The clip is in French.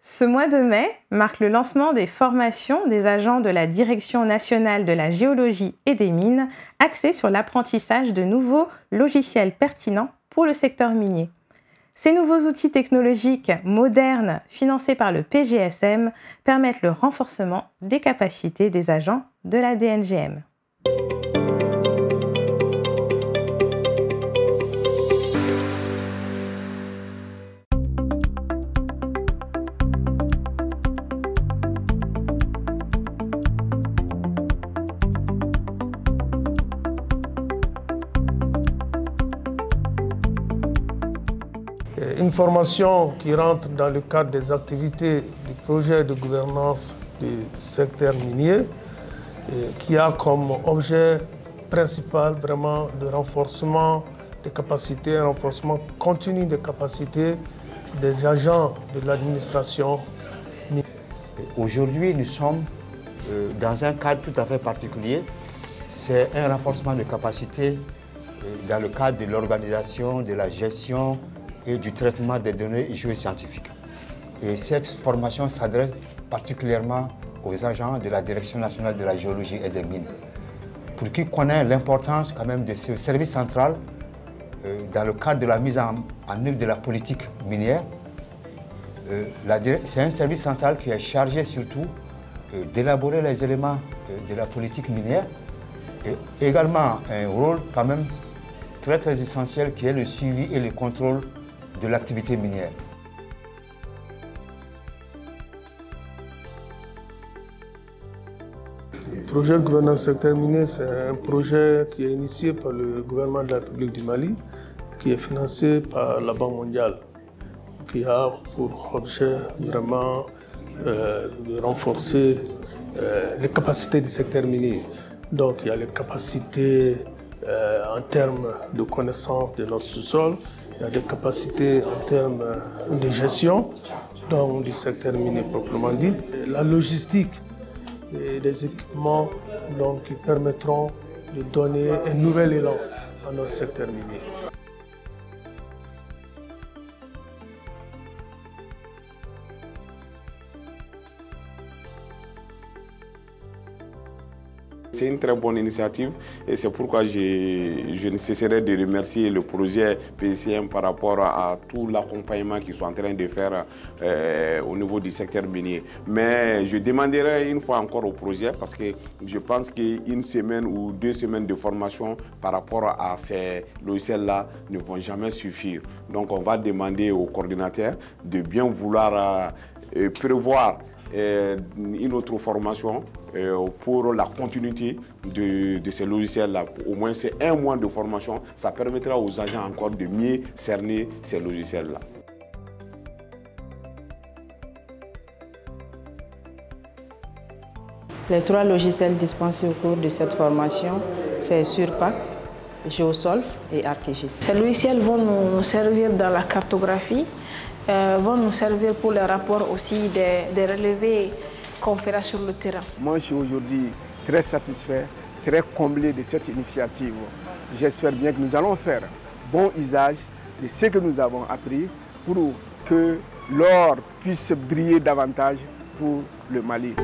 Ce mois de mai marque le lancement des formations des agents de la Direction nationale de la géologie et des mines, axées sur l'apprentissage de nouveaux logiciels pertinents pour le secteur minier. Ces nouveaux outils technologiques modernes, financés par le PGSM, permettent le renforcement des capacités des agents de la DNGM. Une formation qui rentre dans le cadre des activités du projet de gouvernance du secteur minier, qui a comme objet principal vraiment le renforcement des capacités, un renforcement continu des capacités des agents de l'administration minière. Aujourd'hui, nous sommes dans un cadre tout à fait particulier. C'est un renforcement de capacités dans le cadre de l'organisation, de la gestion et du traitement des données géoscientifiques. Et cette formation s'adresse particulièrement aux agents de la Direction nationale de la géologie et des mines, pour qui connaît l'importance quand même de ce service central dans le cadre de la mise en œuvre de la politique minière. C'est un service central qui est chargé surtout d'élaborer les éléments de la politique minière et également un rôle quand même très essentiel qui est le suivi et le contrôle de l'activité minière. Le projet de gouvernance secteur minier, c'est un projet qui est initié par le gouvernement de la République du Mali, qui est financé par la Banque mondiale, qui a pour objet vraiment de renforcer les capacités du secteur minier. Donc il y a les capacités en termes de connaissance de notre sous-sol, il y a des capacités en termes de gestion donc du secteur minier proprement dit, la logistique et des équipements donc, qui permettront de donner un nouvel élan à notre secteur minier. C'est une très bonne initiative et c'est pourquoi je ne cesserai de remercier le projet PGSM par rapport à tout l'accompagnement qu'ils sont en train de faire au niveau du secteur minier. Mais je demanderai une fois encore au projet parce que je pense qu'une semaine ou 2 semaines de formation par rapport à ces logiciels-là ne vont jamais suffire. Donc on va demander au coordinateur de bien vouloir prévoir une autre formation pour la continuité de ces logiciels-là. Au moins c'est 1 mois de formation, ça permettra aux agents encore de mieux cerner ces logiciels-là. Les 3 logiciels dispensés au cours de cette formation, c'est Surpac, Geosolve et ArcGIS. Ces logiciels vont nous servir dans la cartographie, vont nous servir pour les rapports aussi des relevés qu'on fera sur le terrain. Moi, je suis aujourd'hui très satisfait, très comblé de cette initiative. J'espère bien que nous allons faire bon usage de ce que nous avons appris pour que l'or puisse briller davantage pour le Mali.